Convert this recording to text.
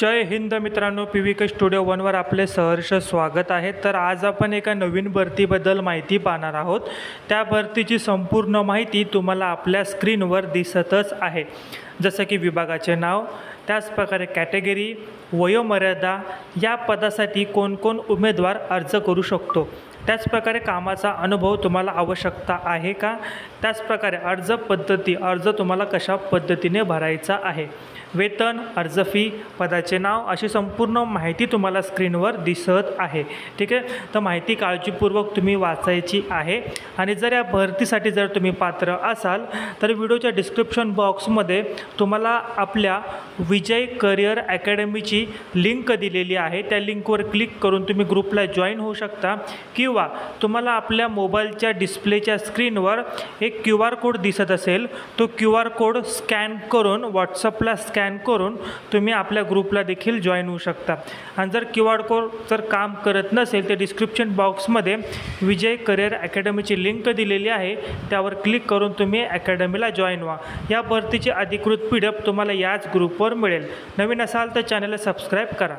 जय हिंद मित्रांनो, PVK studio 1वर आपले सहर्ष स्वागत आहे। तर आज आपण एका नवीन भरतीबद्दल माहिती पाहणार आहोत। त्या भरतीची संपूर्ण माहिती तुम्हाला आपल्या स्क्रीनवर दिसतच आहे, जसं की विभागाचे नाव, त्याच प्रकारे कॅटेगरी, वयोमर्यादा, या पदासाठी कोण कोण उमेदवार अर्ज करू शकतो, त्याच प्रकारे कामाचा अनुभव तुम्हाला आवश्यकता आहे का, त्याच प्रकारे अर्ज पद्धती, अर्ज तुम्हाला कशा पद्धतीने भरायचा आहे, वेतन, अर्ज फी, पदाचे नाव, अशी संपूर्ण माहिती तुम्हाला स्क्रीनवर दिसत आहे। ठीक आहे, तर माहिती काळजीपूर्वक तुम्ही वाचायची आहे। आणि जर या भरतीसाठी जर तुम्ही पात्र असाल तर व्हिडिओच्या डिस्क्रिप्शन बॉक्समध्ये तुम्हाला आपल्या विजय करिअर अकॅडमीची लिंक दिलेली आहे। त्या लिंकवर क्लिक करून तुम्ही ग्रुपला जॉईन होऊ शकता, किंवा तुम्हाला आपल्या मोबाईलच्या डिस्प्लेच्या स्क्रीनवर एक QR कोड दिसत असेल, तो QR कोड स्कॅन करून व्हॉट्सअपला स्कॅन करून तुम्ही आपल्या ग्रुपला देखील जॉईन होऊ शकता। आणि जर QR कोड जर काम करत नसेल तर डिस्क्रिप्शन बॉक्समध्ये विजय करिअर अकॅडमीची लिंक दिलेली आहे, त्यावर क्लिक करून तुम्ही अकॅडमीला जॉईन व्हा। या भरतीची अधिकृत PDF तुम्हाला याच ग्रुपवर मिळेल। नवीन असाल तर चॅनलला सबस्क्राईब करा।